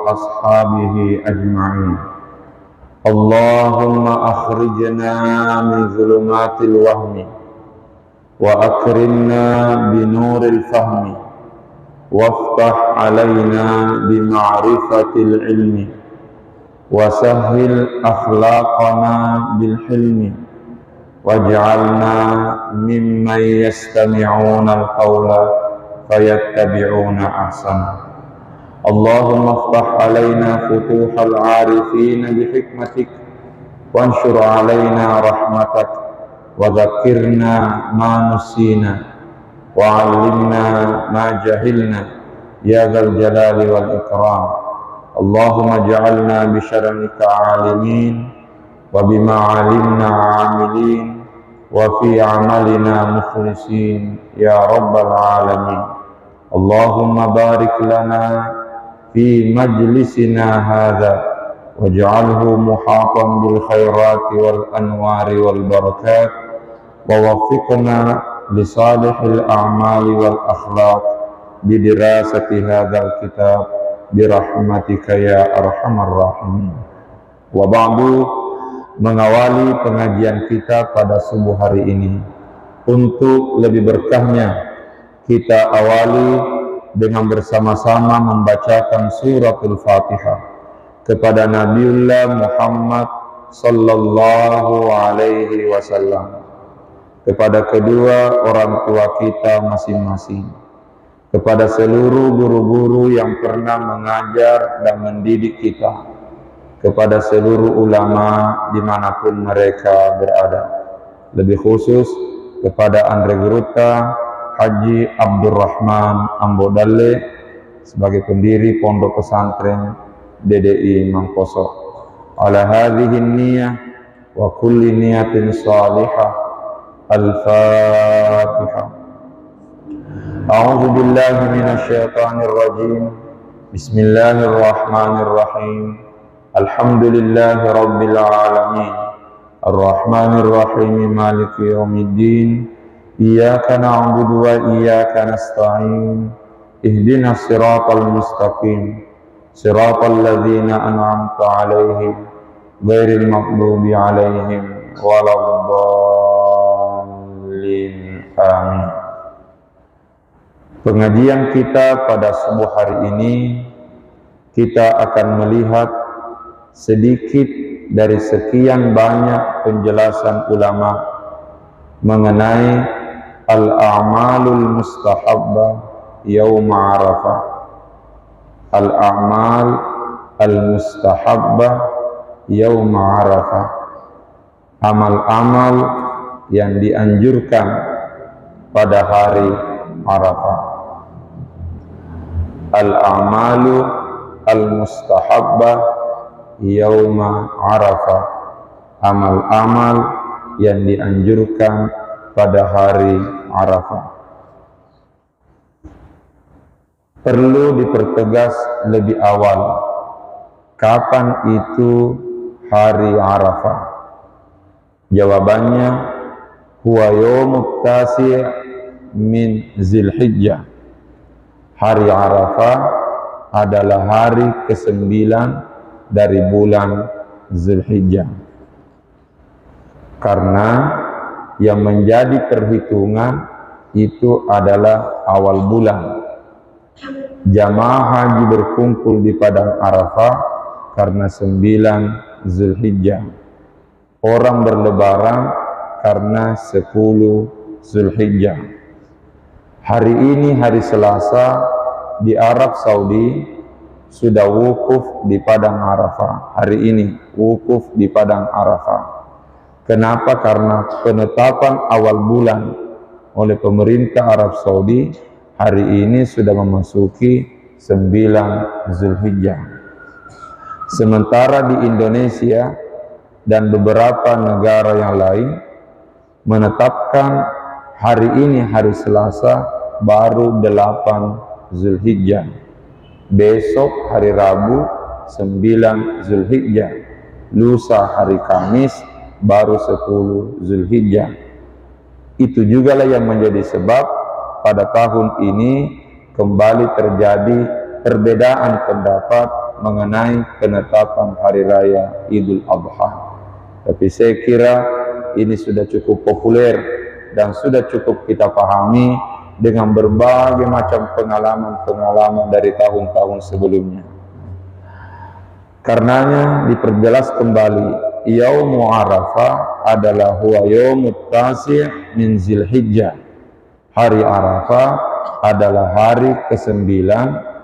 وأصحابه أجمعين. اللهم أخرجنا من ظلمات الوهم وأكرمنا بنور الفهم وافتح علينا بمعرفة العلم وسهل أخلاقنا بالحلم واجعلنا ممن يستمعون القول فيتبعون أحسنه. اللهم افتح علينا فتوح العارفين بحكمتك وانشر علينا رحمتك وذكرنا ما نسينا وعلمنا ما جهلنا يا ذا الجلال والإكرام. اللهم اجعلنا بشرعك عالمين وبما علمنا عاملين وفي عملنا مخلصين يا رب العالمين. اللهم بارك لنا في مجلسنا هذا واجعله محاطا بالخيرات والأنوار والبركات ووفقنا لصالح الأعمال والأخلاق بدراسة هذا الكتاب برحمتك يا أرحم الراحمين. Waba'du, mengawali pengajian kita pada subuh hari ini, untuk lebih berkahnya kita awali dengan bersama-sama membacakan suratul Fatihah kepada Nabiullah Muhammad sallallahu alaihi wasallam, kepada kedua orang tua kita masing-masing, kepada seluruh guru-guru yang pernah mengajar dan mendidik kita, kepada seluruh ulama dimanapun mereka berada, lebih khusus kepada Andre Guruta Haji Abdurrahman Ambodalle sebagai pendiri Pondok Pesantren DDI Mangkoso. Ala hadhihi niyah wa kulli niyatin salihah. Al-Fatihah. A'udzu billahi minasy syaithanir rajim. Bismillahirrahmanirrahim. Alhamdulillahi rabbil alamin. Ar-Rahmanir Rahim, Maliki yaumiddin. Iyyaka na'budu wa iyyaka nasta'in. Ihdinas siratal mustaqim. Siratal ladzina an'amta 'alaihim ghairil maghdubi 'alaihim waladdallin. Amin. Pengajian kita pada subuh hari ini, kita akan melihat sedikit dari sekian banyak penjelasan ulama mengenai al-a'malul mustahabbah yaum Arafah. Al-a'mal al-mustahabbah yaum Arafah, amal-amal yang dianjurkan pada hari Arafah. Al-a'malu al-mustahabbah yaum Arafah, amal-amal yang dianjurkan pada hari Arafah. Perlu dipertegas lebih awal, kapan itu hari Arafah? Jawabannya, huwa yaumut tasi' min Zulhijjah. Hari Arafah adalah hari ke-9 dari bulan Zulhijjah. Karena yang menjadi perhitungan itu adalah awal bulan. Jamaah haji berkumpul di padang Arafah karena 9 Zulhijjah. Orang berlebaran karena 10 Zulhijjah. Hari ini hari Selasa di Arab Saudi sudah wukuf di padang Arafah. Hari ini wukuf di padang Arafah. Kenapa? Karena penetapan awal bulan oleh pemerintah Arab Saudi hari ini sudah memasuki 9 Zulhijjah. Sementara di Indonesia dan beberapa negara yang lain menetapkan hari ini hari Selasa baru 8 Zulhijjah. Besok hari Rabu 9 Zulhijjah. Lusa hari Kamis baru 10 Zulhijjah. Itu jugalah yang menjadi sebab pada tahun ini kembali terjadi perbedaan pendapat mengenai penetapan hari raya Idul Adha. Tapi saya kira ini sudah cukup populer dan sudah cukup kita pahami dengan berbagai macam pengalaman-pengalaman dari tahun-tahun sebelumnya. Karenanya diperjelas kembali, Yaumu Arafah adalah huwa yaumut tasi' min Zilhijjah. Hari Arafah adalah hari ke-9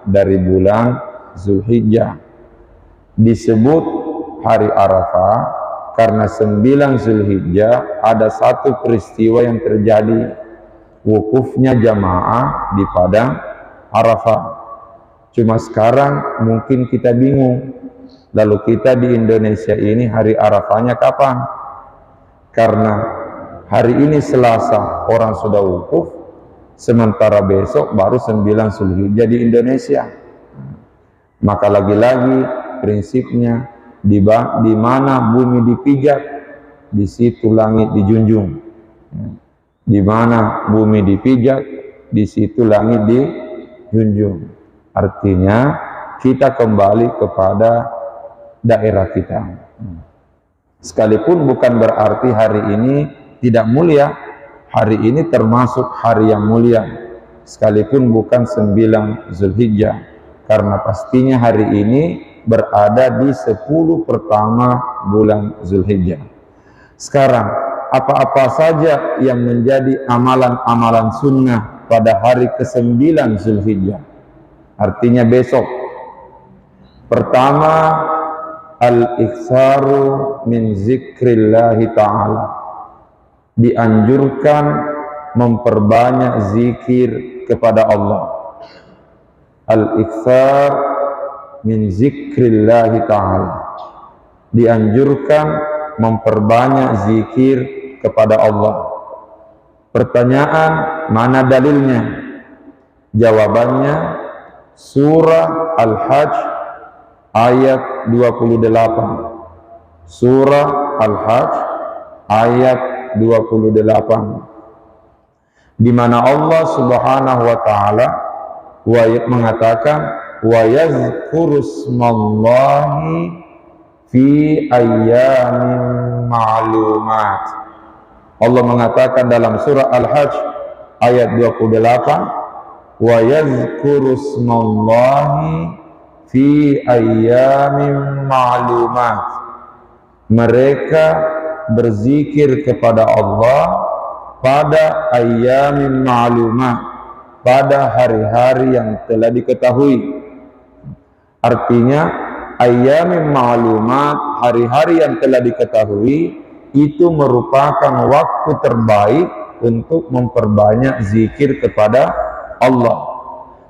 dari bulan Zulhijjah. Disebut hari Arafah karena 9 Zulhijjah ada satu peristiwa yang terjadi, wukufnya jamaah di padang Arafah. Cuma sekarang mungkin kita bingung, lalu kita di Indonesia ini hari Arafahnya kapan? Karena hari ini Selasa orang sudah wukuf, sementara besok baru 9 Zulhijjah di Indonesia. Maka lagi-lagi prinsipnya di mana bumi dipijak, di situ langit dijunjung. Di mana bumi dipijak, di situ langit dijunjung. Artinya kita kembali kepada daerah kita. Sekalipun bukan berarti hari ini tidak mulia, hari ini termasuk hari yang mulia, sekalipun bukan 9 Zulhijjah, karena pastinya hari ini berada di 10 pertama bulan Zulhijjah. Sekarang, apa-apa saja yang menjadi amalan-amalan sunnah pada hari ke-9 Zulhijjah, artinya besok. Pertama, al-iktsaru min zikrillahi ta'ala. Dianjurkan memperbanyak zikir kepada Allah. Al-iktsar min zikrillahi ta'ala. Dianjurkan memperbanyak zikir kepada Allah. Pertanyaan, mana dalilnya? Jawabannya surah Al-Hajj ayat 28. Surah Al-Hajj ayat 28, di mana Allah Subhanahu wa taala mengatakan wa yazkurusmallahi fi ayyamin ma'lumat. Allah mengatakan dalam surah Al-Hajj ayat 28, wa yazkurusmallahi fi ayyamin ma'lumat. Mereka berzikir kepada Allah pada ayyamin ma'lumat, pada hari-hari yang telah diketahui. Artinya ayyamin ma'lumat, hari-hari yang telah diketahui, itu merupakan waktu terbaik untuk memperbanyak zikir kepada Allah.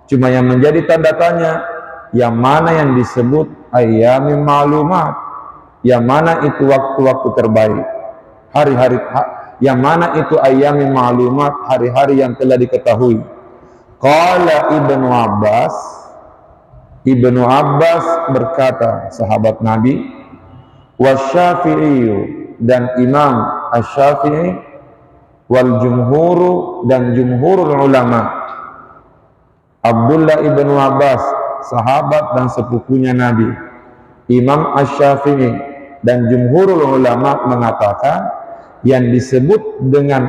Cuma yang menjadi tanda tanya, yang mana yang disebut ayyamin ma'lumat, yang mana itu waktu-waktu terbaik, hari-hari yang mana itu ayyamin ma'lumat, hari-hari yang telah diketahui. Qala Ibnu Abbas berkata, sahabat Nabi, wasyafi'i, dan Imam Asy-Syafi'i, wal jumhuru, dan jumhurul ulama. Abdullah ibnu Abbas, sahabat dan sepupunya Nabi, Imam Asy-Syafi'i dan jumhurul ulama mengatakan yang disebut dengan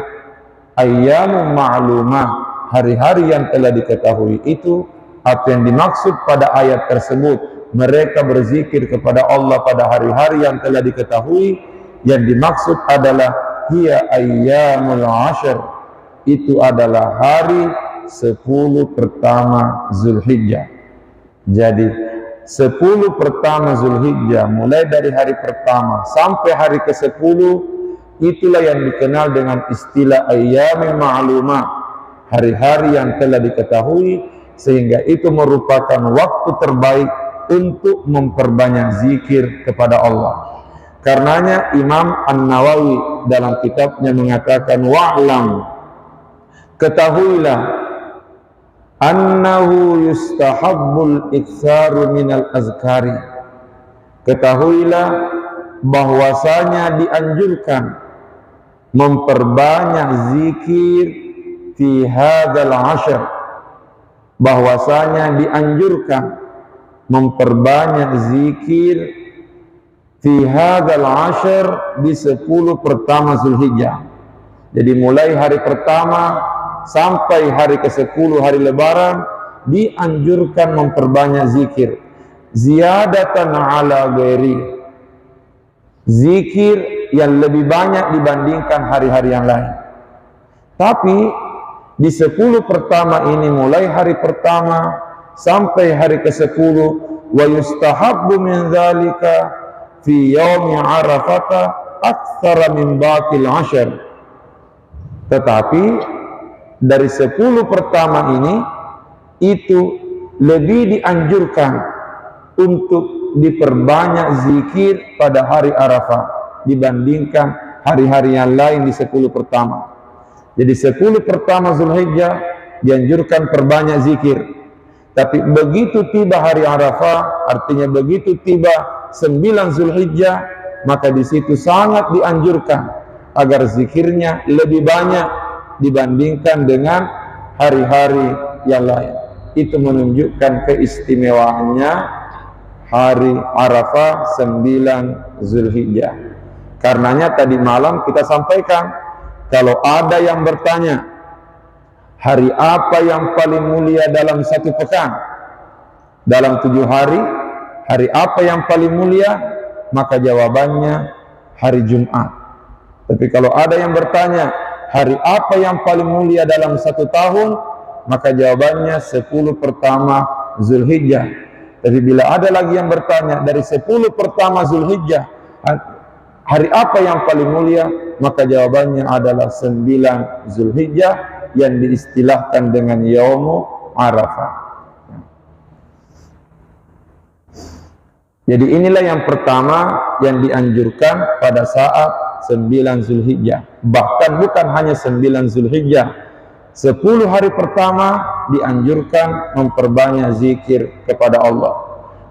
ayyamul ma'lumah, hari-hari yang telah diketahui, itu apa yang dimaksud pada ayat tersebut, mereka berzikir kepada Allah pada hari-hari yang telah diketahui. Yang dimaksud adalah hiya ayyamul ashr, itu adalah hari 10 pertama Zulhijjah. Jadi 10 pertama Zulhijjah, mulai dari hari pertama sampai hari ke-10, itulah yang dikenal dengan istilah ayyamin ma'lumah, hari-hari yang telah diketahui, sehingga itu merupakan waktu terbaik untuk memperbanyak zikir kepada Allah. Karenanya Imam An-Nawawi dalam kitabnya mengatakan, wa'lam, ketahuilah, annahu yustahabbul iktsaru minal azkari, ketahuilah bahwasanya dianjurkan memperbanyak zikir fi hadzal ashr, bahwasanya dianjurkan memperbanyak zikir fi hadzal ashr di 10 pertama Zulhijjah. Jadi mulai hari pertama sampai hari ke-10 hari Lebaran dianjurkan memperbanyak zikir. Ziyadatan ala ghairi, zikir yang lebih banyak dibandingkan hari-hari yang lain. Tapi di 10 pertama ini, mulai hari pertama sampai hari ke-10, wa yustahabbu min dzalika fi yaumi arafata aktsara min baqil ashr. Tetapi dari 10 pertama ini itu lebih dianjurkan untuk diperbanyak zikir pada hari Arafah dibandingkan hari-hari yang lain di 10 pertama. Jadi 10 pertama Zulhijjah dianjurkan perbanyak zikir. Tapi begitu tiba hari Arafah, artinya begitu tiba 9 Zulhijjah, maka di situ sangat dianjurkan agar zikirnya lebih banyak dibandingkan dengan hari-hari yang lain. Itu menunjukkan keistimewaannya hari Arafah 9 Zulhijjah. Karenanya tadi malam kita sampaikan, kalau ada yang bertanya, hari apa yang paling mulia dalam satu pekan? Dalam 7 hari apa yang paling mulia? Maka jawabannya hari Jumat. Tapi kalau ada yang bertanya, hari apa yang paling mulia dalam satu tahun? Maka jawabannya 10 pertama Zulhijjah. Tapi bila ada lagi yang bertanya dari 10 pertama Zulhijjah, hari apa yang paling mulia? Maka jawabannya adalah 9 Zulhijjah yang diistilahkan dengan Yaumu Arafah. Jadi inilah yang pertama yang dianjurkan pada saat 9 Zulhijjah. Bahkan bukan hanya 9 Zulhijjah, 10 hari pertama dianjurkan memperbanyak zikir kepada Allah.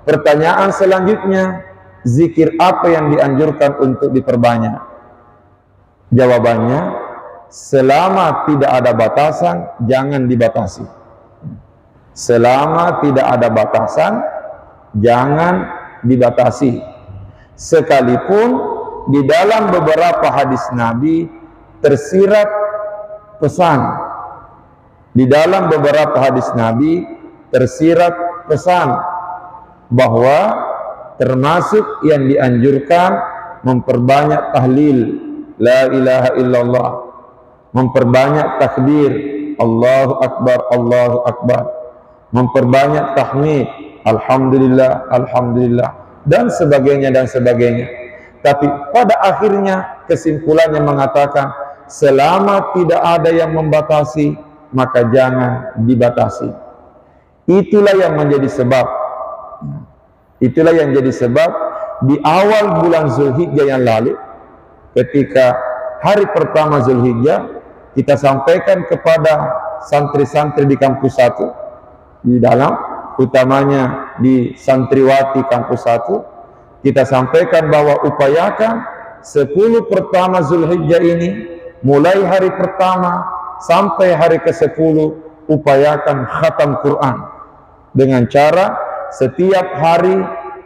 Pertanyaan selanjutnya, zikir apa yang dianjurkan untuk diperbanyak? Jawabannya, selama tidak ada batasan, jangan dibatasi. Selama tidak ada batasan, jangan dibatasi. Sekalipun di dalam beberapa hadis Nabi tersirat pesan. Di dalam beberapa hadis Nabi tersirat pesan bahwa termasuk yang dianjurkan memperbanyak tahlil la ilaha illallah, memperbanyak takbir Allahu Akbar, Allahu Akbar, memperbanyak tahmid alhamdulillah, alhamdulillah, dan sebagainya dan sebagainya. Tapi pada akhirnya kesimpulannya mengatakan, selama tidak ada yang membatasi, maka jangan dibatasi. Itulah yang menjadi sebab, itulah yang jadi sebab di awal bulan Zulhijjah yang lalu, ketika hari pertama Zulhijjah, kita sampaikan kepada santri-santri di kampus 1, di dalam, utamanya di santriwati kampus 1, kita sampaikan bahwa upayakan 10 pertama Zulhijjah ini, mulai hari pertama sampai hari ke-10, upayakan khatam Quran dengan cara setiap hari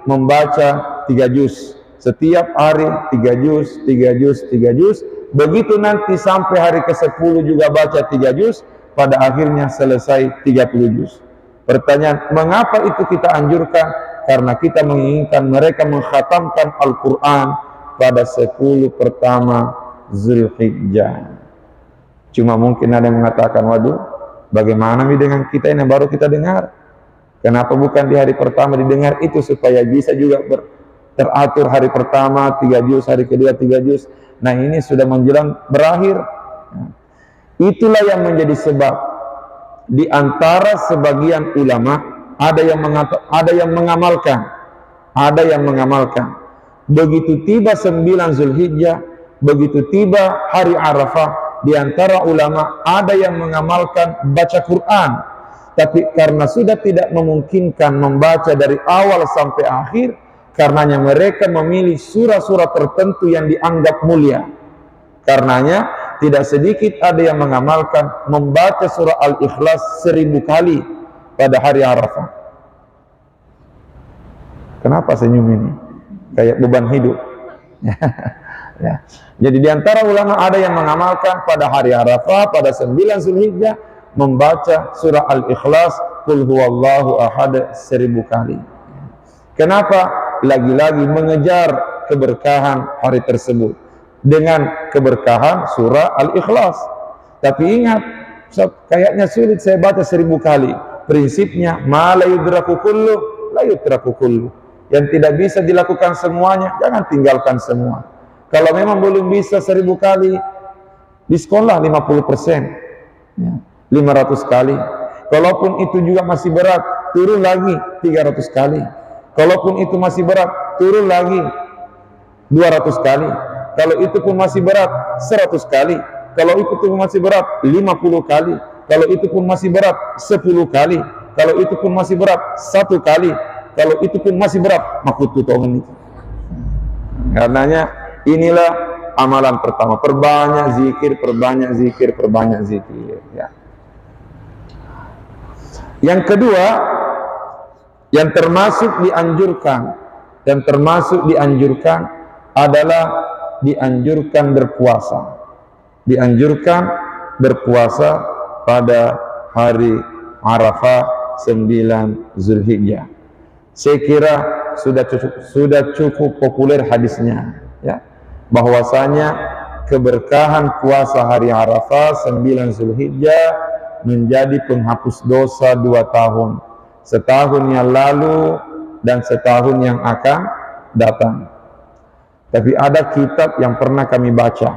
membaca 3 juz, setiap hari 3 juz, 3 juz, 3 juz, begitu nanti sampai hari ke-10 juga baca 3 juz, pada akhirnya selesai 30 juz. Pertanyaan, mengapa itu kita anjurkan? Karena kita menginginkan mereka mengkhatamkan Al-Quran pada 10 pertama Zulhijjah. Cuma mungkin ada yang mengatakan, waduh, bagaimana nih dengan kita ini baru kita dengar? Kenapa bukan di hari pertama didengar itu, supaya bisa juga teratur hari pertama 3 juz, hari kedua 3 juz. Nah ini sudah menjelang berakhir. Itulah yang menjadi sebab di antara sebagian ulama ada yang mengamalkan. Begitu tiba 9 Zulhijjah, begitu tiba hari Arafah, di antara ulama ada yang mengamalkan baca Quran, tapi karena sudah tidak memungkinkan membaca dari awal sampai akhir, karenanya mereka memilih surah-surah tertentu yang dianggap mulia. Karenanya tidak sedikit ada yang mengamalkan membaca surah Al-Ikhlas 1000 kali pada hari Arafah. Kenapa senyum ini? Kayak beban hidup. Ya. Jadi di antara ulama ada yang mengamalkan pada hari Arafah, pada 9 Zulhijjah, membaca surah Al-Ikhlas, Qul huwallahu ahad 1000 kali. Kenapa? Lagi-lagi mengejar keberkahan hari tersebut dengan keberkahan surah Al-Ikhlas. Tapi ingat, kayaknya sulit saya baca 1000 kali. Prinsipnya, ma la yudraku kullu, la yutraku kullu. Yang tidak bisa dilakukan semuanya, jangan tinggalkan semua. Kalau memang belum bisa 1000 kali, diskonlah 50%, ya, 500 kali. Kalaupun itu juga masih berat, turun lagi 300 kali. Kalaupun itu masih berat, turun lagi 200 kali. Kalau itu pun masih berat, 100 kali. Kalau itu pun masih berat, 50 kali. Kalau itu pun masih berat, 10 kali. Kalau itu pun masih berat, 1 kali. Kalau itu pun masih berat, makutu tongan itu. Karenanya inilah amalan pertama, perbanyak zikir, perbanyak zikir, perbanyak zikir. Ya. Yang kedua, yang termasuk dianjurkan adalah dianjurkan berpuasa. Dianjurkan berpuasa pada hari Arafah 9 Zulhijjah. Saya kira sudah cukup populer hadisnya, ya, bahwasanya keberkahan puasa hari Arafah 9 Zulhijjah menjadi penghapus dosa 2 tahun, setahun yang lalu dan setahun yang akan datang. Tapi ada kitab yang pernah kami baca,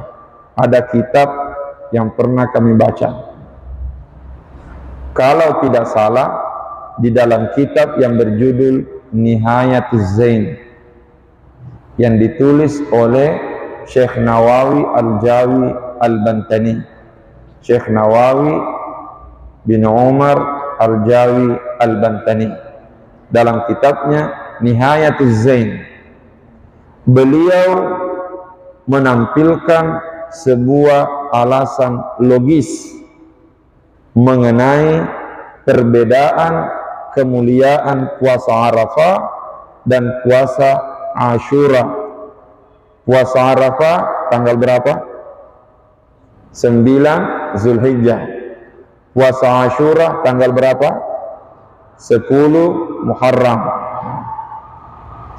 kalau tidak salah, di dalam kitab yang berjudul Nihayatuz Zain, yang ditulis oleh Syekh Nawawi Al-Jawi Al-Bantani. Syekh Nawawi bin Umar Al-Jawi Al-Bantani, dalam kitabnya Nihayatuz Zain, beliau menampilkan sebuah alasan logis mengenai perbedaan kemuliaan puasa Arafah dan puasa Ashura. Puasa Arafah tanggal berapa? 9 Zulhijjah. Puasa Ashura tanggal berapa? 10 Muharram.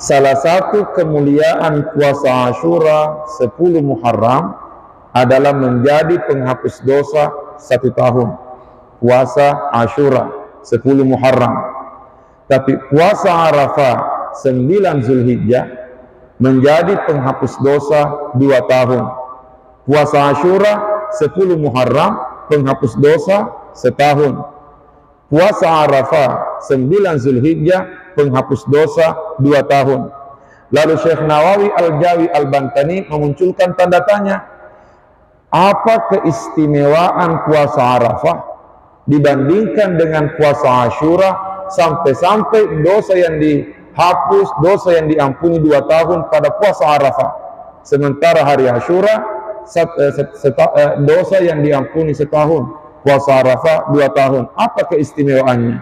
Salah satu kemuliaan puasa Ashura 10 Muharram adalah menjadi penghapus dosa 1 tahun. Puasa Ashura 10 Muharram. Tapi puasa Arafah 9 Zulhijjah menjadi penghapus dosa 2 tahun. Puasa Ashura 10 Muharram penghapus dosa setahun. Puasa Arafah 9 Zulhijjah penghapus dosa 2 tahun. Lalu Syekh Nawawi Al-Jawi Al-Bantani memunculkan tanda tanya, apa keistimewaan puasa Arafah dibandingkan dengan puasa Ashura sampai-sampai dosa yang dihapus, dosa yang diampuni 2 tahun pada puasa Arafah, sementara hari Ashura dosa yang diampuni setahun, puasa Arafah 2 tahun. Apa keistimewaannya?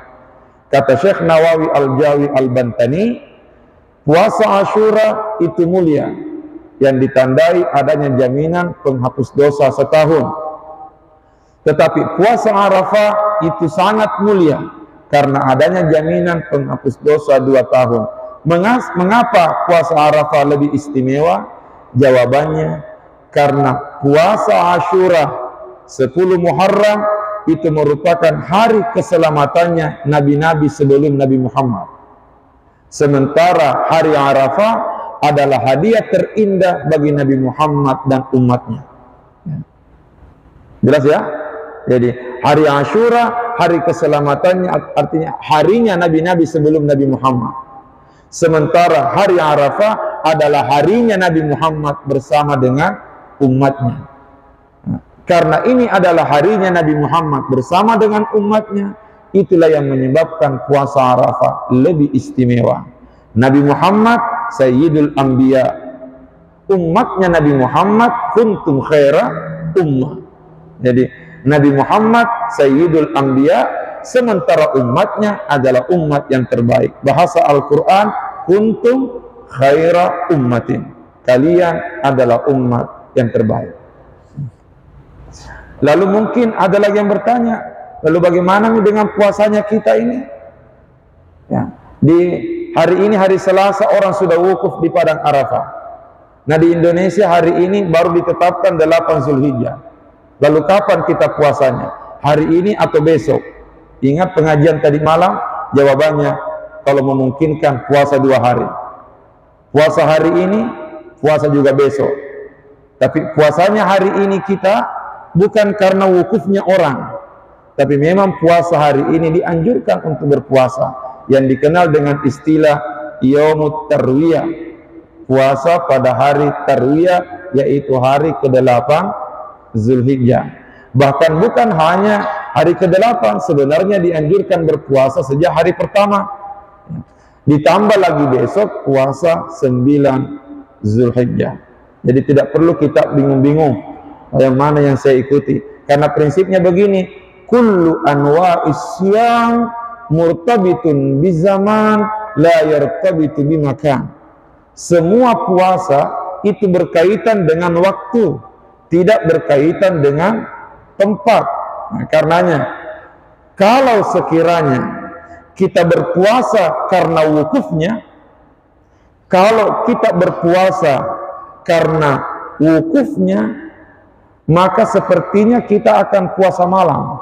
Kata Syekh Nawawi Al-Jawi Al-Bantani, puasa Ashura itu mulia, yang ditandai adanya jaminan penghapus dosa setahun. Tetapi puasa Arafah itu sangat mulia karena adanya jaminan penghapus dosa 2 tahun. Mengapa puasa Arafah lebih istimewa? Jawabannya, karena puasa Ashura 10 Muharram itu merupakan hari keselamatannya nabi-nabi sebelum Nabi Muhammad. Sementara hari Arafah adalah hadiah terindah bagi Nabi Muhammad dan umatnya. Jelas ya? Jadi hari Ashura, hari keselamatannya, artinya harinya nabi-nabi sebelum Nabi Muhammad. Sementara hari Arafah adalah harinya Nabi Muhammad bersama dengan umatnya. Karena ini adalah harinya Nabi Muhammad bersama dengan umatnya, itulah yang menyebabkan puasa Arafah lebih istimewa. Nabi Muhammad Sayyidul Anbiya, umatnya Nabi Muhammad kuntum khaira ummah. Jadi Nabi Muhammad Sayyidul Anbiya, sementara umatnya adalah umat yang terbaik. Bahasa Al-Quran, kuntum khaira ummatin. Kalian adalah umat yang terbaik. Lalu mungkin ada lagi yang bertanya, lalu bagaimana nih dengan puasanya kita ini? Ya, di hari ini hari Selasa orang sudah wukuf di Padang Arafah. Nah di Indonesia hari ini baru ditetapkan 8 Zulhijjah. Lalu kapan kita puasanya? Hari ini atau besok? Ingat pengajian tadi malam? Jawabannya, kalau memungkinkan puasa 2 hari. Puasa hari ini, puasa juga besok. Tapi puasanya hari ini kita bukan karena wukufnya orang, tapi memang puasa hari ini dianjurkan untuk berpuasa, yang dikenal dengan istilah Yaumut Tarwiyah, puasa pada hari Tarwiyah, yaitu hari ke-8 Zulhijjah. Bahkan bukan hanya hari ke-8, sebenarnya dianjurkan berpuasa sejak hari pertama, ditambah lagi besok puasa 9 Zulhijjah. Jadi tidak perlu kita bingung-bingung yang mana yang saya ikuti, karena prinsipnya begini, kullu anwa'is siyam murtabitun bizaman la yartabitu bimakan. Semua puasa itu berkaitan dengan waktu, tidak berkaitan dengan tempat. Nah, karenanya kalau sekiranya kita berpuasa karena wukufnya, kalau kita berpuasa karena wukufnya, maka sepertinya kita akan puasa malam.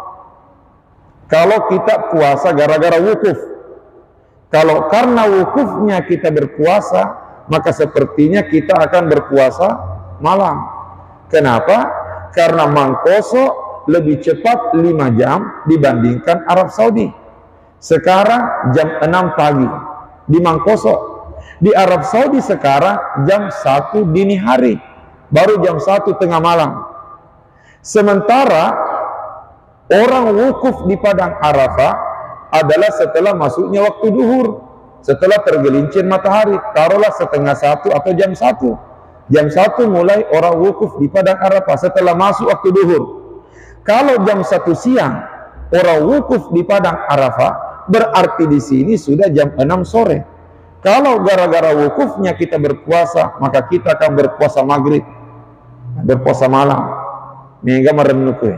Kalau kita puasa gara-gara wukuf, kalau karena wukufnya kita berpuasa, maka sepertinya kita akan berpuasa malam. Kenapa? Karena Mangkoso lebih cepat 5 jam dibandingkan Arab Saudi. Sekarang jam 6 pagi di Mangkoso. Di Arab Saudi sekarang jam 1 dini hari, baru jam 1 tengah malam. Sementara orang wukuf di Padang Arafah adalah setelah masuknya waktu duhur, setelah tergelincir matahari, taruhlah 12:30 atau jam 1. Jam 1 mulai orang wukuf di Padang Arafah setelah masuk waktu duhur. Kalau jam 1 siang orang wukuf di Padang Arafah, berarti di sini sudah jam 6 sore. Kalau gara-gara wukufnya kita berpuasa, maka kita akan berpuasa maghrib, berpuasa malam. Mega merenungku,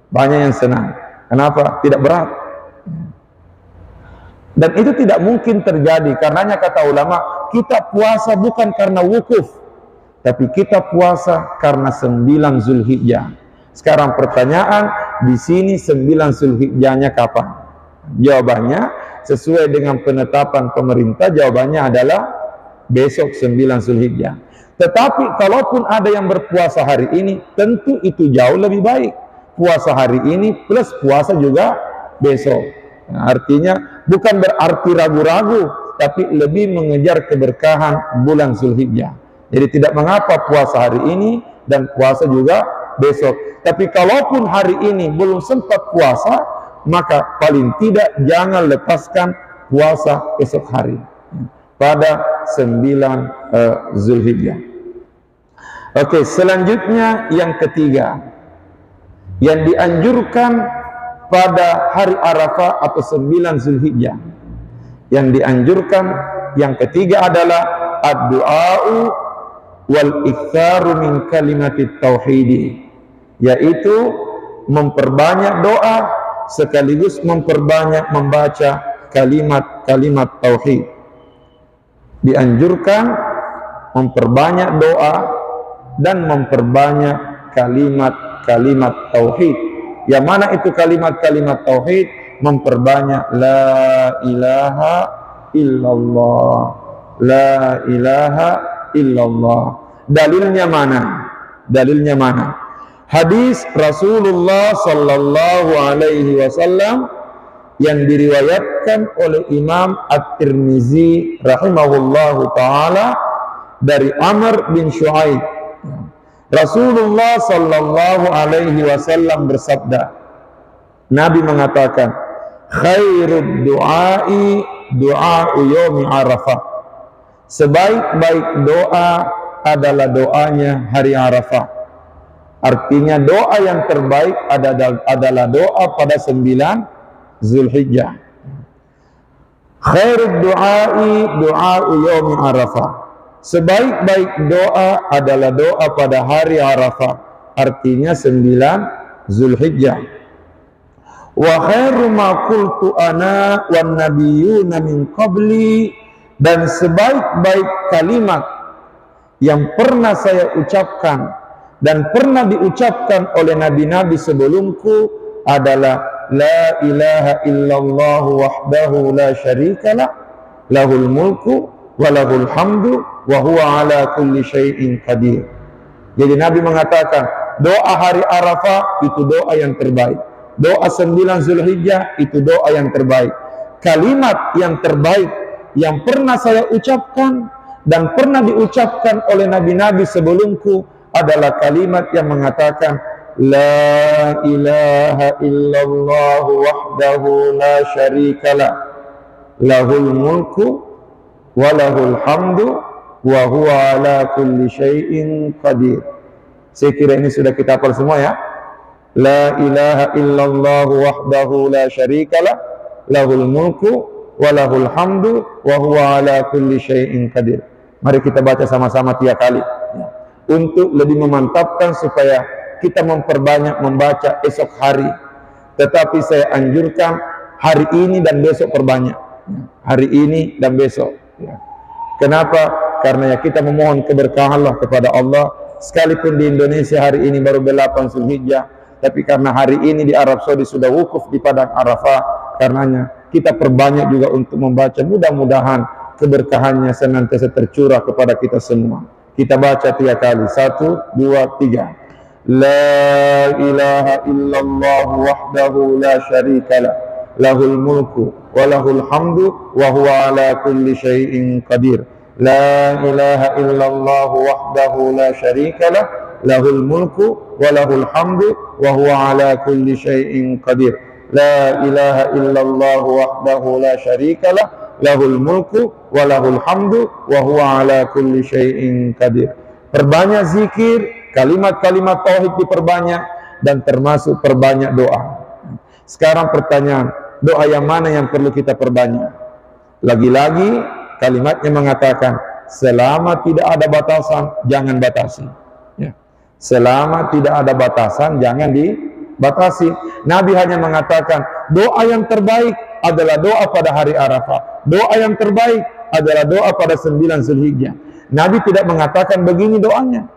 banyak yang senang. Kenapa? Tidak berat. Dan itu tidak mungkin terjadi, karenanya kata ulama, kita puasa bukan karena wukuf, tapi kita puasa karena 9 Zulhijjah. Sekarang pertanyaan, di sini 9 Zulhijjahnya kapan? Jawabannya sesuai dengan penetapan pemerintah, jawabannya adalah besok 9 Zulhijjah. Tetapi kalaupun ada yang berpuasa hari ini, tentu itu jauh lebih baik. Puasa hari ini plus puasa juga besok. Nah, artinya bukan berarti ragu-ragu, tapi lebih mengejar keberkahan bulan Zulhijjah. Jadi tidak mengapa puasa hari ini dan puasa juga besok. Tapi kalaupun hari ini belum sempat puasa, maka paling tidak jangan lepaskan puasa esok hari pada 9 Zulhijjah. Oke, selanjutnya yang ketiga, yang dianjurkan pada hari Arafah atau 9 Zulhijjah, yang dianjurkan yang ketiga adalah ad-du'a'u wal iktsaru min kalimatit tauhid, yaitu memperbanyak doa sekaligus memperbanyak membaca kalimat-kalimat tauhid. Dianjurkan memperbanyak doa dan memperbanyak kalimat-kalimat tauhid. Yang mana itu kalimat-kalimat tauhid? Memperbanyak la ilaha illallah, la ilaha illallah. Dalilnya mana? Dalilnya mana? Hadis Rasulullah sallallahu alaihi wasallam yang diriwayatkan oleh Imam At-Tirmizi rahimahullahu taala dari Amr bin Shu'aib. Rasulullah sallallahu alaihi wasallam bersabda, Nabi mengatakan, khairud du'ai du'a'u yaumi Arafah. Sebaik-baik doa adalah doanya hari Arafah. Artinya doa yang terbaik adalah doa pada 9 Zulhijjah. Khairud du'ai du'a'u yaumi Arafah. Sebaik-baik doa adalah doa pada hari Arafah, artinya 9 Zulhijjah. Wa khairu ma qultu ana wan nabiyyuna min qabli, dan sebaik-baik kalimat yang pernah saya ucapkan dan pernah diucapkan oleh nabi-nabi sebelumku adalah la ilaha illallah wahdahu la syarikalah lahul mulku wa lahul hamdu wa huwa ala kulli syai'in qadir. Jadi Nabi mengatakan doa hari Arafah itu doa yang terbaik, doa 9 Zulhijjah itu doa yang terbaik. Kalimat yang terbaik yang pernah saya ucapkan dan pernah diucapkan oleh nabi-nabi sebelumku adalah kalimat yang mengatakan la ilaha illallah wahdahu la syarikalah lahul mulku wa lahul hamdu wa huwa ala kulli syai'in qadir. Saya kira ini sudah kita hafal semua ya. La ilaha illallah wahdahu la syarikalah lahul mulku wa lahul hamdu wa huwa ala kulli syai'in qadir. Mari kita baca sama-sama 3 kali ya, untuk lebih memantapkan supaya kita memperbanyak membaca esok hari. Tetapi saya anjurkan hari ini dan besok perbanyak ya. Hari ini dan besok ya. Kenapa? Karena ya kita memohon keberkahan Allah kepada Allah. Sekalipun di Indonesia hari ini baru 8 Zulhijjah, tapi karena hari ini di Arab Saudi sudah wukuf di padang Arafah, karenanya kita perbanyak juga untuk membaca. Mudah-mudahan keberkahannya senantiasa tercurah kepada kita semua. Kita baca 3 kali. 1, 2, 3. La ilaha illallah wahdahu la syarikalah lahul mulku wa lahul hamdu wa huwa ala kulli syai'in qadir. La ilaha illallah wahdahu la syarikalah lahul mulku wa lahul hamdu wa huwa ala kulli syai'in qadir. La ilaha illallah wahdahu la syarikalah lahul mulku wa lahul hamdu wa huwa ala kulli syai'in qadir. Perbanyak zikir, kalimat-kalimat tauhid diperbanyak, dan termasuk perbanyak doa. Sekarang pertanyaan, doa yang mana yang perlu kita perbanyak? Lagi-lagi kalimatnya mengatakan selama tidak ada batasan jangan batasi ya. Selama tidak ada batasan jangan dibatasi. Nabi hanya mengatakan doa yang terbaik adalah doa pada hari Arafah, doa yang terbaik adalah doa pada 9 Zulhijjah. Nabi tidak mengatakan begini doanya.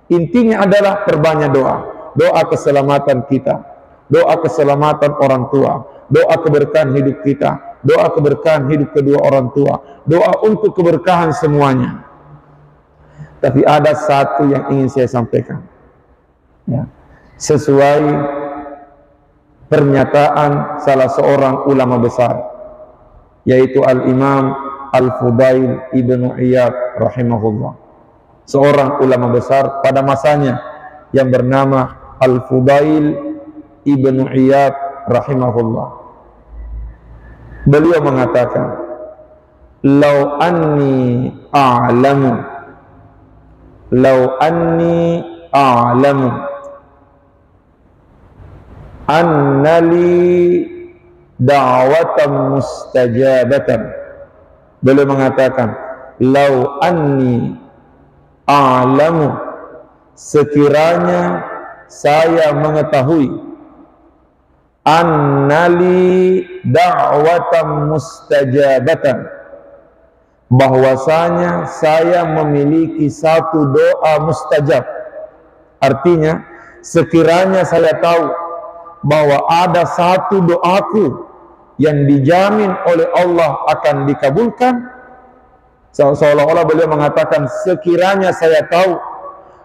Intinya adalah perbanyak doa. Doa keselamatan kita, doa keselamatan orang tua, doa keberkahan hidup kita, doa keberkahan hidup kedua orang tua, doa untuk keberkahan semuanya. Tapi ada satu yang ingin saya sampaikan ya, sesuai pernyataan salah seorang ulama besar, yaitu Al-Imam Al-Fudail Ibnu Iyad rahimahullah, seorang ulama besar pada masanya yang bernama Al-Fudail Ibnu Iyad rahimahullah. Beliau mengatakan, "Lau anni a'lamu annali da'watan mustajabatan." Beliau mengatakan, "Lau anni a'lamu," sekiranya saya mengetahui, annali da'watan mustajabatan, bahwasanya saya memiliki satu doa mustajab. Artinya, sekiranya saya tahu bahwa ada satu doaku yang dijamin oleh Allah akan dikabulkan, seolah-olah beliau mengatakan sekiranya saya tahu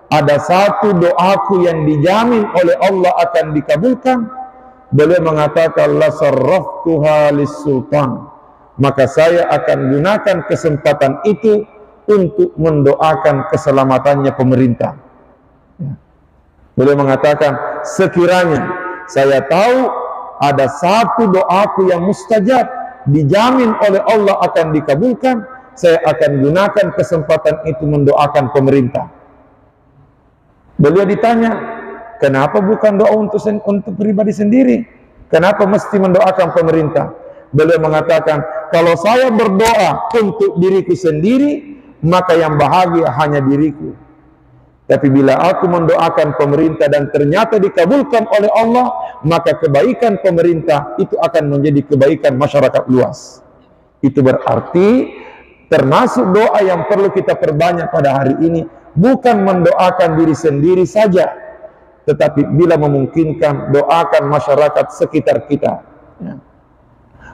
ada satu doaku yang dijamin oleh Allah akan dikabulkan, beliau mengatakan la sarraftuha lis-sultan, maka saya akan gunakan kesempatan itu untuk mendoakan keselamatannya pemerintah. Beliau mengatakan sekiranya saya tahu ada satu doaku yang mustajab dijamin oleh Allah akan dikabulkan, saya akan gunakan kesempatan itu mendoakan pemerintah. Beliau ditanya, kenapa bukan doa untuk pribadi sendiri? Kenapa mesti mendoakan pemerintah? Beliau mengatakan, kalau saya berdoa untuk diriku sendiri, maka yang bahagia hanya diriku. Tapi bila aku mendoakan pemerintah dan ternyata dikabulkan oleh Allah, maka kebaikan pemerintah itu akan menjadi kebaikan masyarakat luas. Itu berarti termasuk doa yang perlu kita perbanyak pada hari ini, bukan mendoakan diri sendiri saja, tetapi bila memungkinkan, doakan masyarakat sekitar kita.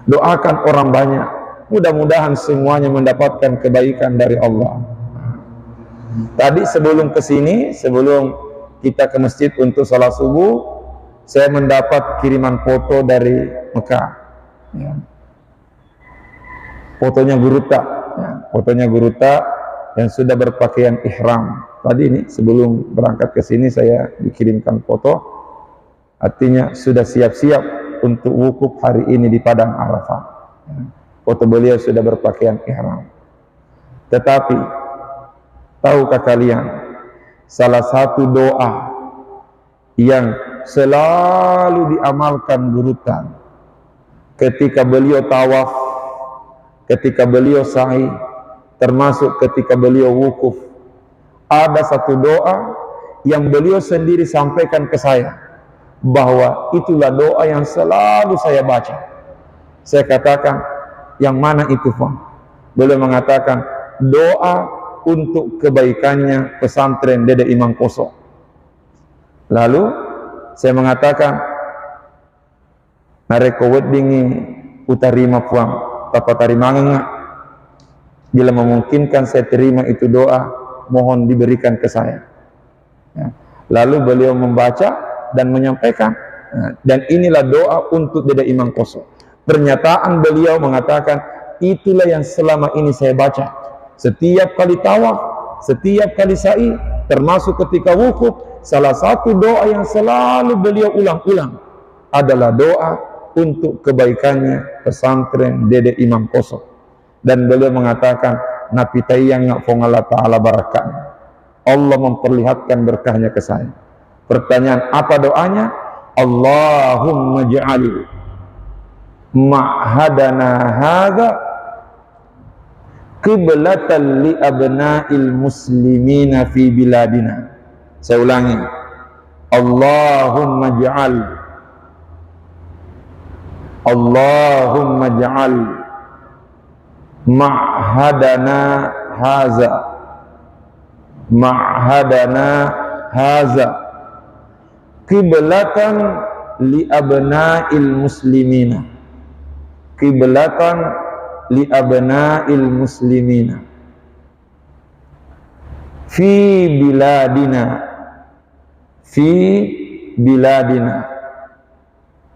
Doakan orang banyak. Mudah-mudahan semuanya mendapatkan kebaikan dari Allah. Tadi sebelum kesini, sebelum kita ke masjid untuk salat subuh, saya mendapat kiriman foto dari Mekah. Fotonya Guruta, fotonya Guruta yang sudah berpakaian ihram. Tadi ini sebelum berangkat ke sini saya dikirimkan foto, artinya sudah siap-siap untuk wukuf hari ini di Padang Arafah. Foto beliau sudah berpakaian ihram. Tetapi tahukah kalian, salah satu doa yang selalu diamalkan Guruta ketika beliau tawaf, ketika beliau sa'i, termasuk ketika beliau wukuf, ada satu doa yang beliau sendiri sampaikan ke saya, bahwa itulah doa yang selalu saya baca. Saya katakan, yang mana itu, Pak? Beliau mengatakan, doa untuk kebaikannya pesantren Dede Imam Koso. Lalu saya mengatakan, nareko weddingi utarima puang tapa tarimanga, bila memungkinkan saya terima itu doa, mohon diberikan ke saya. Lalu beliau membaca dan menyampaikan, dan inilah doa untuk Dede Imam Koso. Pernyataan beliau mengatakan, itulah yang selama ini saya baca setiap kali tawaf, setiap kali sa'i, termasuk ketika wukuf. Salah satu doa yang selalu beliau ulang-ulang adalah doa untuk kebaikannya pesantren Dede Imam Koso. Dan beliau mengatakan, napi tayang ngak ta'ala barakat. Allah memperlihatkan berkahnya ke saya. Pertanyaan, apa doanya? Allahumma ja'al ma'hadana hadha qiblatan li abna'il muslimina fi biladina. Saya ulangi, Allahumma ja'al ma'hadana haza qiblatan li abna'il muslimina, qiblatan li abna'il muslimina fi biladina.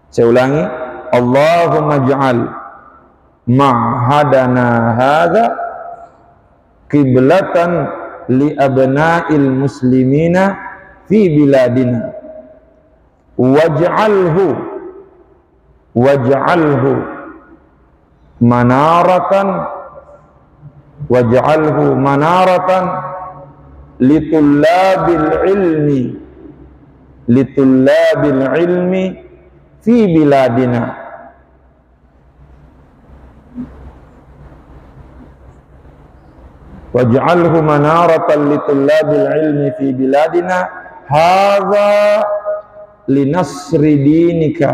Saya ulangi, Allahumma ja'al ma'hadana hadha qiblatan li abna'il muslimina fi biladina waj'alhu manaratan litullabil ilmi fi biladina. Waj'alhu manaratan litullabil ilmi fi biladina hadza linasri dinika,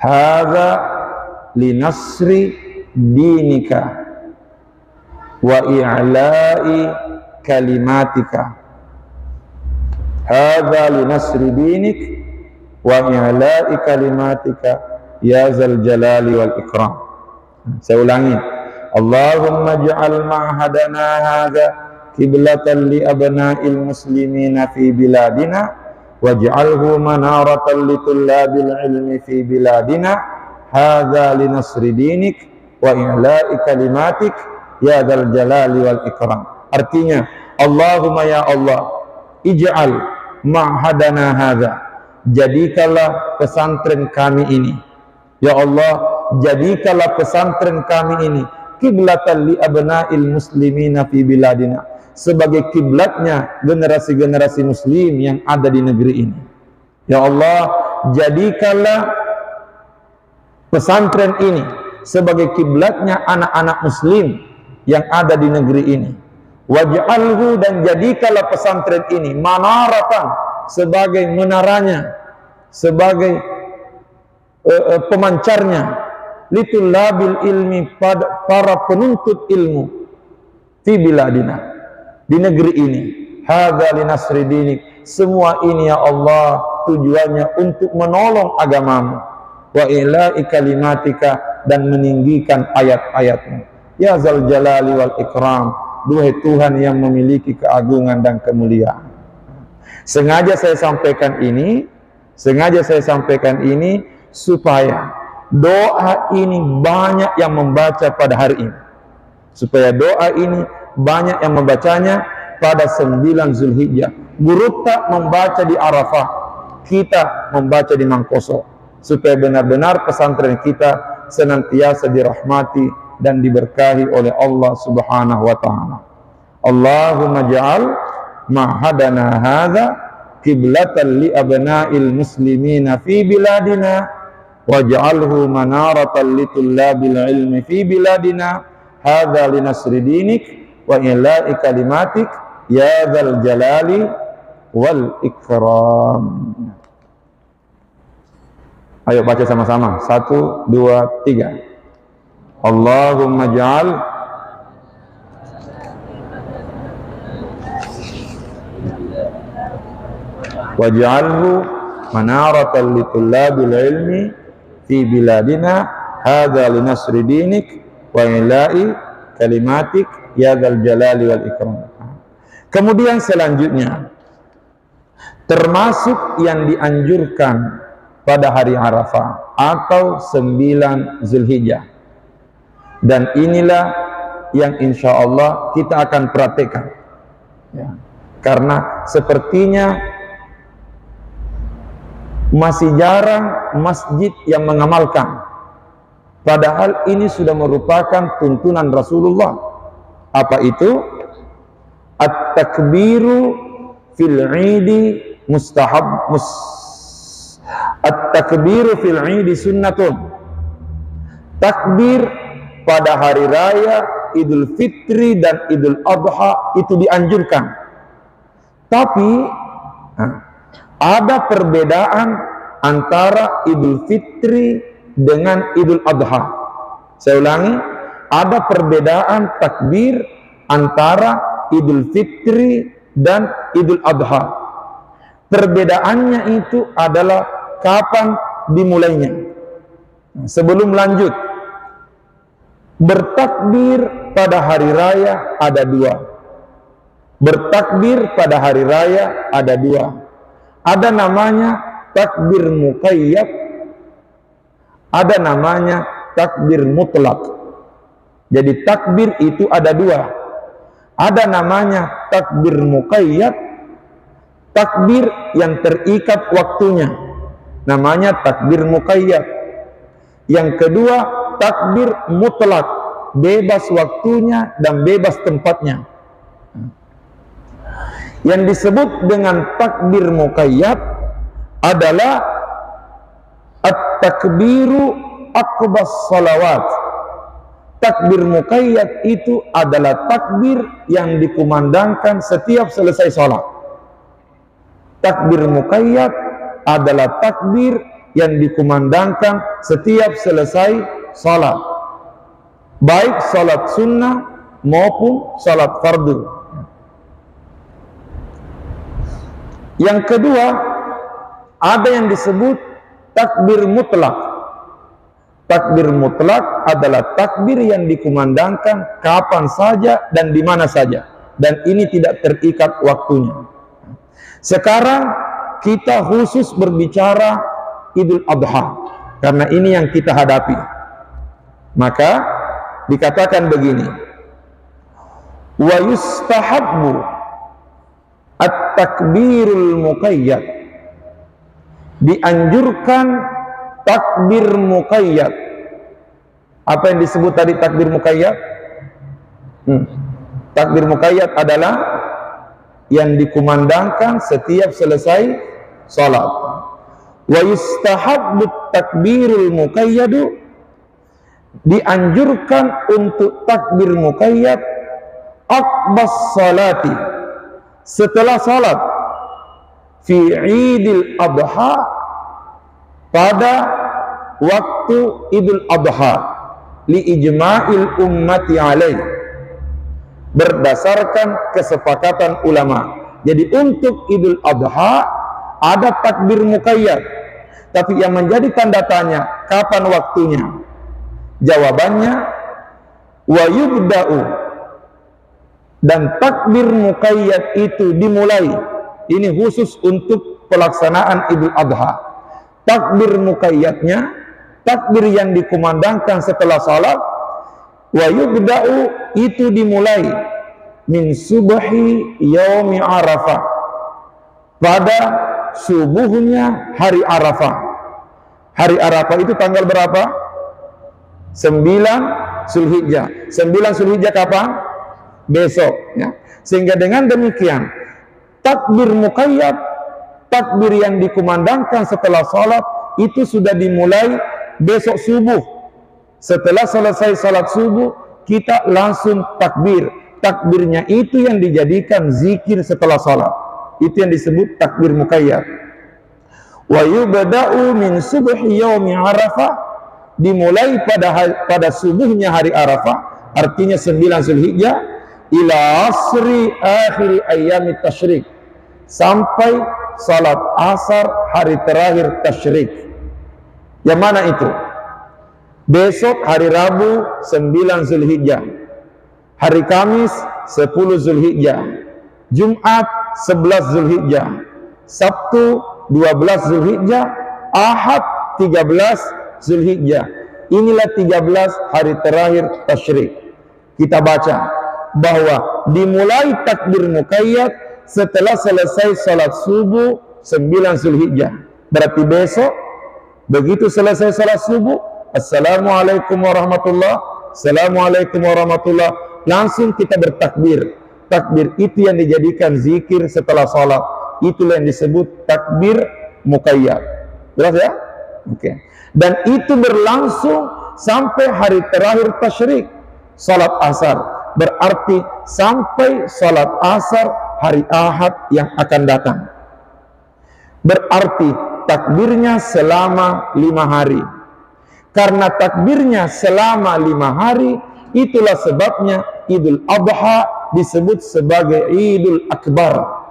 hadza linasri dinika wa i'la'i kalimatika, hadza linasri dinik wa i'la'i kalimatika ya zal jalali wal ikram. Saya ulangi, Allahumma ja'al ma'hadana hadha qiblatan li abna'il muslimina fi biladina waj'alhu manaratan li tullabil ilmi fi biladina hadha li nasri dinik wa i'la'i kalimatik ya dzal jalali wal ikram. Artinya, Allahumma ya Allah, ij'al ma'hadana hadha, jadikanlah pesantren kami ini, ya Allah, jadikanlah pesantren kami ini kiblatan li abna'il muslimina fi biladina, sebagai kiblatnya generasi-generasi muslim yang ada di negeri ini. Ya Allah, jadikanlah pesantren ini sebagai kiblatnya anak-anak muslim yang ada di negeri ini. Waj'alhu, dan jadikanlah pesantren ini manaratan, sebagai menaranya, sebagai pemancarnya, litulabil ilmi, pada para penuntut ilmu, fi biladina, di negeri ini. Hadza linasri dinik, semua ini ya Allah tujuannya untuk menolong agamamu, wa ila'i kalimatika, dan meninggikan ayat-ayatmu. Ya zal jalali wal ikram, duhai Tuhan yang memiliki keagungan dan kemuliaan. Sengaja saya sampaikan ini supaya doa ini banyak yang membaca pada hari ini, supaya doa ini banyak yang membacanya pada 9 Zulhijjah. Guru tak membaca di Arafah, kita membaca di Mangkoso, supaya benar-benar pesantren kita senantiasa dirahmati dan diberkahi oleh Allah Subhanahu wa ta'ala. Allahumma ja'al ma'hadana hadha kiblatan li abna'il muslimina fi biladina, waj'alhu manaratan li tullabil ilmi fi biladina, hadha linasri dinik wa ila'i kalimatik ya dzal jalali wal ikram. Ayo baca sama-sama. 1, 2, 3. Allahumma ja'al waj'alhu manaratan litullabil ilmi fi biladina, hadza linasri dinik wa ila'i kalimatik ya dzal jalali wal ikram. Kemudian selanjutnya, termasuk yang dianjurkan pada hari Arafah atau 9 Zulhijjah, dan inilah yang insya Allah kita akan praktekkan ya. Karena sepertinya masih jarang masjid yang mengamalkan, padahal ini sudah merupakan tuntunan Rasulullah. Apa itu? At-takbiru fil 'idi mustahab, at-takbiru fil 'idi sunnatun. Takbir pada hari raya Idul Fitri dan Idul Adha itu dianjurkan. Tapi ada perbedaan antara Idul Fitri dengan Idul Adha. Saya ulangi, ada perbedaan takbir antara Idul Fitri dan Idul Adha. Perbedaannya itu adalah kapan dimulainya. Sebelum lanjut, bertakbir pada hari raya ada 2. Bertakbir pada hari raya ada 2. Ada namanya takbir muqayyad, ada namanya takbir mutlak. Jadi takbir itu ada 2. Ada namanya takbir muqayyad, takbir yang terikat waktunya, namanya takbir muqayyad. Yang kedua, takbir mutlak, bebas waktunya dan bebas tempatnya. Yang disebut dengan takbir muqayyad adalah at-takbiru aqbas salawat. Takbir muqayyad itu adalah takbir yang dikumandangkan setiap selesai sholat. Takbir muqayyad adalah takbir yang dikumandangkan setiap selesai sholat, baik sholat sunnah maupun sholat fardu. Yang kedua, ada yang disebut takbir mutlak. Takbir mutlak adalah takbir yang dikumandangkan kapan saja dan di mana saja, dan ini tidak terikat waktunya. Sekarang kita khusus berbicara Idul Adha karena ini yang kita hadapi. Maka dikatakan begini, wa yustahabbu at-takbirul muqayyad, dianjurkan takbir muqayyad. Apa yang disebut tadi takbir muqayyad? Takbir muqayyad adalah yang dikumandangkan setiap selesai salat. Wa yustahabbu takbirul muqayyadu dianjurkan untuk takbir muqayyad aqbas salati, setelah salat, fi Idul Adha, pada waktu Idul Adha, li ijma'il ummati alaih, berdasarkan kesepakatan ulama. Jadi untuk Idul Adha ada takbir muqayyad, tapi yang menjadi tanda tanya kapan waktunya? Jawabannya wa yubda'u, dan takbir muqayyad itu dimulai. Ini khusus untuk pelaksanaan Idul Adha. Takbir muqayyadnya, takbir yang dikumandangkan setelah salat, wa yubda'u, itu dimulai min subhi yaumi Arafah, pada subuhnya hari Arafah. Hari Arafah itu tanggal berapa? 9 Zulhijjah. 9 Zulhijjah kapan? Besok, ya. Sehingga dengan demikian takbir muqayyad, takbir yang dikumandangkan setelah salat, itu sudah dimulai besok subuh. Setelah selesai salat subuh, kita langsung takbir. Takbirnya itu yang dijadikan zikir setelah salat. Itu yang disebut takbir muqayyad. Wa yubda'u min subhi yaumi Arafah, dimulai pada subuhnya hari Arafah, artinya 9 Zulhijjah, ila asri akhir ayyami tasyrik, sampai salat asar hari terakhir tasyrik. Yang mana itu? Besok hari Rabu 9 Zulhijjah, hari Kamis 10 Zulhijjah, Jumat 11 Zulhijjah, Sabtu 12 Zulhijjah, Ahad 13 Zulhijjah. Inilah 13 hari terakhir tasyrik. Kita baca bahwa dimulai takbir muqayyad setelah selesai salat subuh 9 Zulhijjah. Berarti besok begitu selesai salat subuh, assalamualaikum warahmatullah, assalamualaikum warahmatullah, langsung kita bertakbir. Takbir itu yang dijadikan zikir setelah salat. Itulah yang disebut takbir muqayyad. Jelas ya? Oke. Dan itu berlangsung sampai hari terakhir tasyrik, salat asar. Berarti sampai salat asar hari Ahad yang akan datang. Berarti takbirnya selama 5 hari. Karena takbirnya selama 5 hari, itulah sebabnya Idul Adha disebut sebagai Idul Akbar.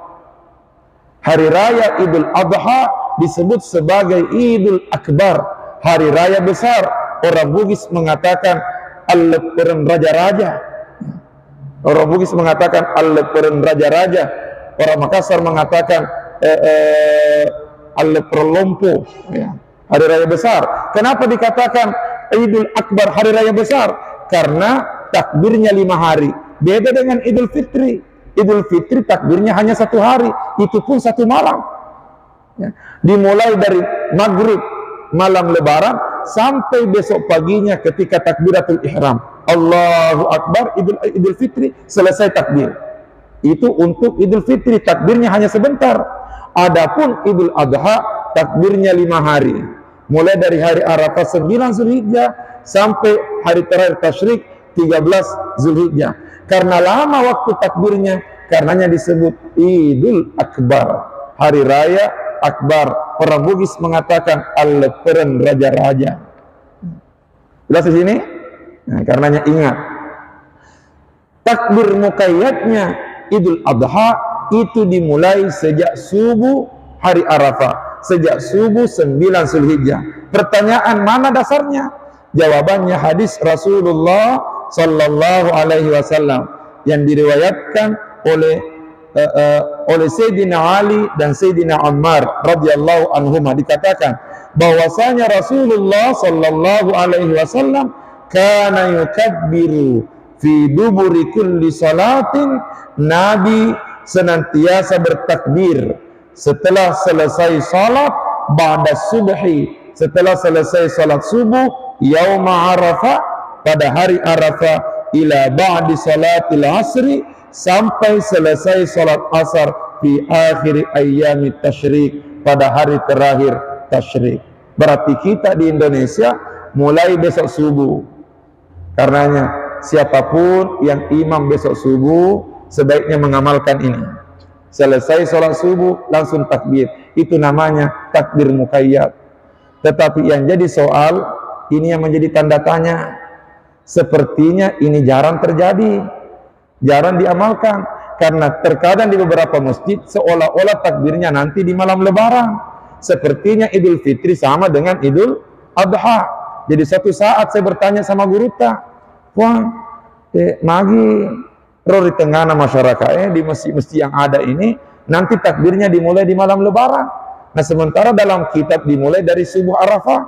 Hari raya Idul Adha disebut sebagai Idul Akbar, hari raya besar. Orang Bugis mengatakan Al-Leperan Raja-Raja. Orang Bugis mengatakan Al-Leperan Raja-Raja. Orang Makassar mengatakan Al-Leperan Lompo, ya. Hari raya besar. Kenapa dikatakan Idul Akbar, hari raya besar? Karena takbirnya 5 hari. Beda dengan Idul Fitri. Idul Fitri takbirnya hanya 1 hari, itu pun 1 malam, ya. Dimulai dari maghrib malam lebaran sampai besok paginya ketika takbiratul ihram, Allahu Akbar, Idul Fitri, selesai takbir. Itu untuk Idul Fitri, takbirnya hanya sebentar. Adapun Idul Adha takbirnya 5 hari, mulai dari hari Arafah 9 Zulhijjah sampai hari terakhir tasyrik 13 Zulhijjah. Karena lama waktu takbirnya, karenanya disebut Idul Akbar, hari raya akbar. Orang Bugis mengatakan Al-Leperan Raja-Raja. Jelas di sini? Nah, karenanya ingat, takbir muqayyadnya Idul Adha itu dimulai sejak subuh hari Arafah, sejak subuh 9 Zulhijjah. Pertanyaan, mana dasarnya? Jawabannya hadis Rasulullah Sallallahu Alaihi Wasallam yang diriwayatkan oleh Sayyidina Ali dan Sayyidina Ammar radhiyallahu anhuma. Dikatakan bahwasanya Rasulullah Sallallahu Alaihi Wasallam kana yukabbiru fi duburi kulli salatin. Nabi senantiasa bertakbir setelah selesai salat, ba'da subhi, setelah selesai salat subuh, yauma Arafah, pada hari Arafah, ila ba'di salatil asri, sampai selesai salat asar, fi akhir ayyami tasyrik, pada hari terakhir tasyrik. Berarti kita di Indonesia mulai besok subuh Karenanya siapapun yang imam besok subuh sebaiknya mengamalkan ini. Selesai sholat subuh langsung takbir. Itu namanya takbir muqayyad. Tetapi yang jadi soal, ini yang menjadi tanda tanya. Sepertinya ini jarang terjadi, jarang diamalkan. Karena terkadang di beberapa masjid seolah-olah takbirnya nanti di malam lebaran. Sepertinya Idul Fitri sama dengan Idul Adha. Jadi satu saat saya bertanya sama guru tak, wah, magi di tengah masyarakat di masjid-masjid yang ada ini nanti takbirnya dimulai di malam lebaran. Nah sementara dalam kitab dimulai dari subuh Arafah.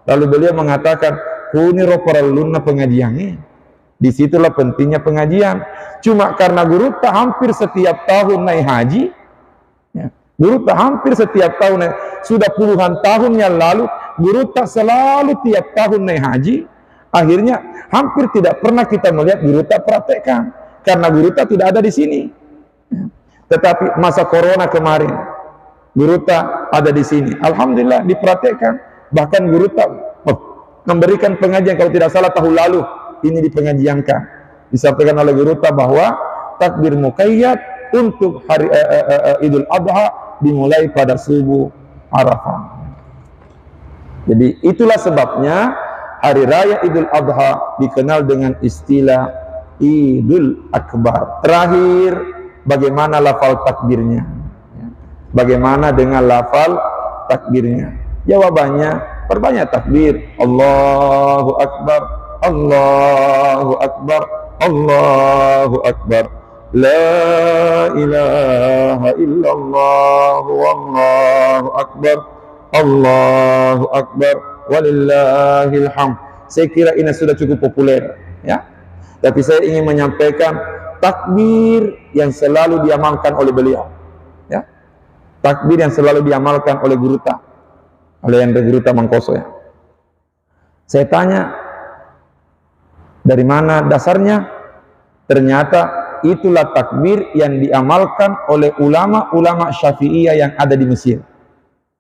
Lalu beliau mengatakan, kuni roparalunna pengajiannya. Disitulah pentingnya pengajian. Cuma karena guru tak hampir setiap tahun naik haji, ya, guru tak hampir setiap tahun naik, sudah puluhan tahun yang lalu guru tak selalu tiap tahun naik haji. Akhirnya hampir tidak pernah kita melihat guru tak praktekkan karena guru tak tidak ada di sini. Tetapi masa corona kemarin guru tak ada di sini. Alhamdulillah dipraktekkan. Bahkan guru tak memberikan pengajian, kalau tidak salah tahun lalu ini dipengajiankan, disampaikan oleh guru tak bahwa takbir muqayyad untuk hari Idul Adha dimulai pada subuh Arafah. Jadi itulah sebabnya hari raya Idul Adha dikenal dengan istilah Idul Akbar. Terakhir, bagaimana lafal takbirnya? Bagaimana dengan lafal takbirnya? Jawabannya, perbanyak takbir. Allahu Akbar, Allahu Akbar, Allahu Akbar. La ilaha illallah, wallahu Akbar, Allahu Akbar, walillahil hamd. Saya kira ini sudah cukup populer, ya. Tapi saya ingin menyampaikan takbir yang selalu diamalkan oleh beliau, ya. Takbir yang selalu diamalkan oleh guru tak, oleh yang guru tak Mangkoso, ya. Saya tanya, dari mana dasarnya? Ternyata itulah takbir yang diamalkan oleh ulama-ulama Syafi'iyah yang ada di Mesir.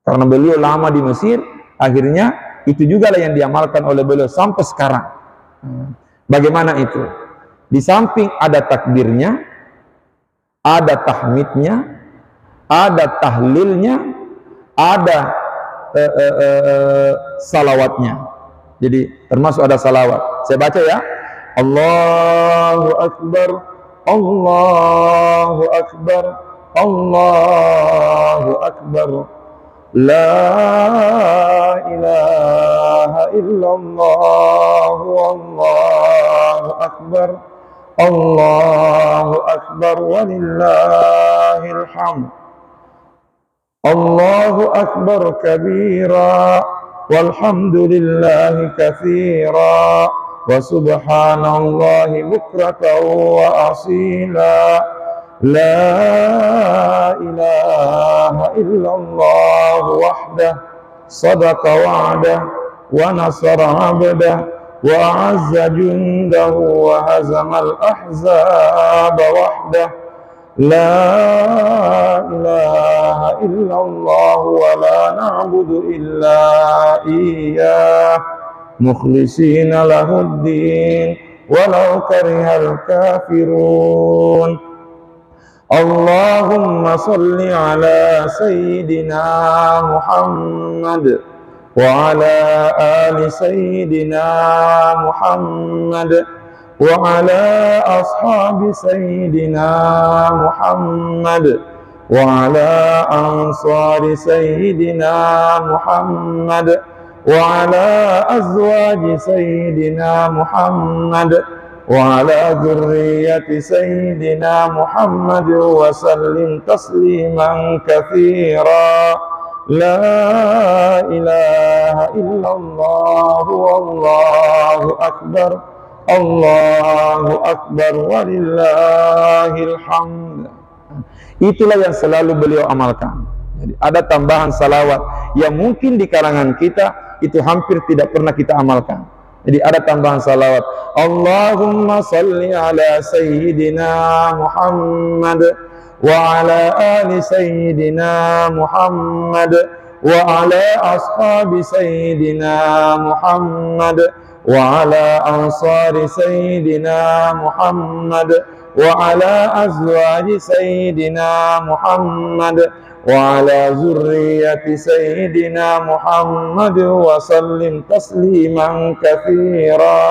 Karena beliau lama di Mesir, akhirnya itu juga lah yang diamalkan oleh beliau sampai sekarang. Bagaimana itu? Di samping ada takbirnya, ada tahmidnya, ada tahlilnya, ada salawatnya. Jadi termasuk ada salawat. Saya baca ya. Allahu Akbar, Allahu Akbar, Allahu Akbar. La ilaha illallah, Allahu Akbar, Allahu Akbar, walillahil hamd. Allahu Akbar kabira, walhamdulillahi katsira, wa subhanallahi bukratan wa asila. La ilaha illallah wahdah, sadaqa wa'dah, wa nasara 'abdah, wa 'azza jundahu, wa hazamal ahzaba wahdah. La ilaha illallah wa la na'budu illa iyyah, mukhlisina lahuddin, walau karihal kafirun. Allahumma salli ala Sayyidina Muhammad wa ala ali Sayyidina Muhammad wa ala ashabi Sayyidina Muhammad wa ala ansari Sayyidina Muhammad wa ala azwaji Sayyidina Muhammad wa ala dzurriyyati Sayyidina Muhammad wa sallim tasliman katsira. La ilaha illallah, wallahu akbar, Allahu akbar, walillahil hamd. Itulah yang selalu beliau amalkan. Jadi ada tambahan salawat yang mungkin di kalangan kita itu hampir tidak pernah kita amalkan. Jadi ada tambahan salawat. Allahumma salli ala Sayyidina Muhammad wa ala ali Sayyidina Muhammad wa ala ashabi Sayyidina Muhammad wa وعلى أنصار سيدنا محمد وعلى أزواج سيدنا محمد وعلى ذرية سيدنا محمد وسلم تسليما كثيرا,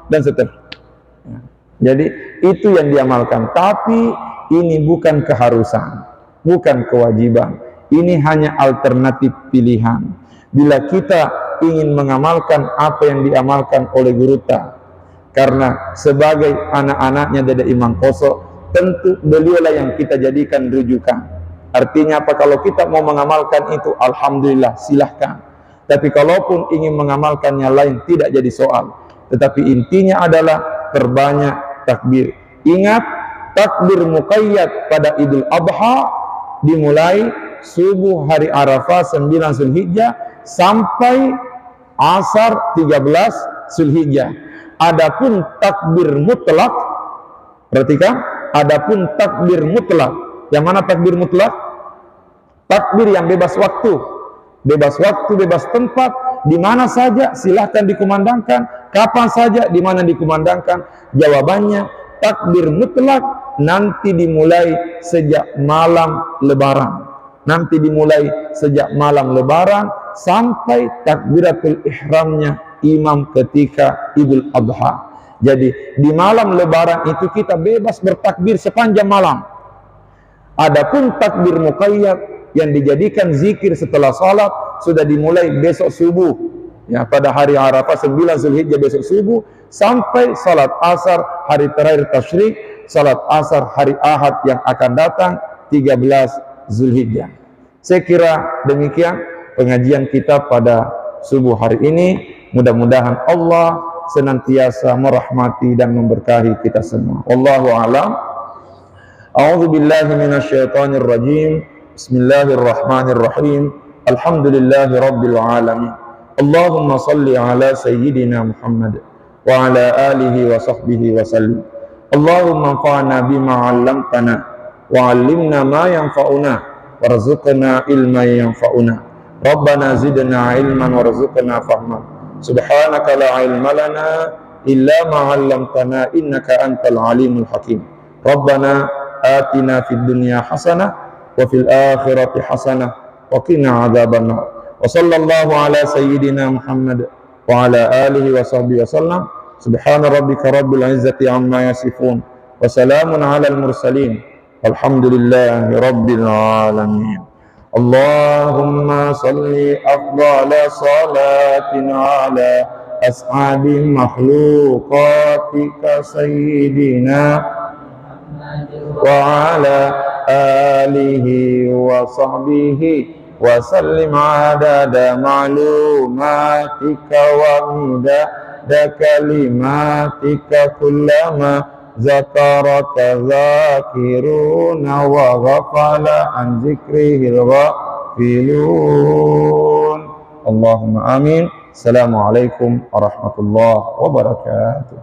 dan seterusnya. Jadi itu yang diamalkan, tapi ini bukan keharusan, bukan kewajiban. Ini hanya alternatif pilihan. Bila kita ingin mengamalkan apa yang diamalkan oleh Guruta, karena sebagai anak-anaknya Dada Imam Koso, tentu beliaulah yang kita jadikan rujukan. Artinya apa? Kalau kita mau mengamalkan itu, alhamdulillah, silahkan. Tapi kalaupun ingin mengamalkannya lain, tidak jadi soal. Tetapi intinya adalah perbanyak takbir. Ingat, takbir muqayyad pada Idul Adha dimulai subuh hari Arafah 9 Zulhijjah sampai asar 13 Zulhijjah. Adapun takbir mutlak, perhatikan, adapun takbir mutlak. Yang mana takbir mutlak? Takbir yang bebas waktu, bebas tempat, di mana saja silahkan dikumandangkan, kapan saja, di mana dikumandangkan. Jawabannya, takbir mutlak nanti dimulai sejak malam Lebaran. Nanti dimulai sejak malam Lebaran sampai takbiratul ihramnya imam ketika Idul Adha. Jadi di malam Lebaran itu kita bebas bertakbir sepanjang malam. Adapun takbir muqayyad yang dijadikan zikir setelah salat sudah dimulai besok subuh, ya, pada hari Arafah 9 Zulhijjah besok subuh sampai salat asar hari terakhir tasyrik, salat asar hari Ahad yang akan datang 13 Zulhijjah. Saya kira demikian pengajian kita pada subuh hari ini. Mudah-mudahan Allah senantiasa merahmati dan memberkahi kita semua. Wallahu a'lam. A'udzu billahi minasyaitonir rajim. Bismillahirrahmanirrahim. Alhamdulillahi rabbil alamin. Allahumma salli ala sayyidina Muhammad wa ala alihi wa sahbihi wa sallim. Allahumma anfa'na bima 'allamtana wa 'allimna ma yanfa'una warzuqna ilman yanfa'una. Rabbana zidna ilman warzuqna fahma. Subhanaka la ilma lana illa ma 'allamtana innaka antal alimul hakim. Rabbana atina fid dunya hasanah wa fil akhirati hasanah wa qina adzabannar. Wa sallallahu ala sayyidina Muhammad wa ala alihi wa sahbihi wasallam. Subhana rabbika rabbil izzati amma yasifun wa salamun alal mursalin walhamdulillahi rabbil alamin. Allahumma salli afdala salatin ala ashabi makhluqatika sayyidina wa ala alihi wa sahbihi wa sallim adada ma'lumatika wa midada kalimatika kullama zakaraka zakiruna wa ghafala an zikrihil ghafilun. Allahumma amin. Assalamualaikum warahmatullahi wabarakatuh.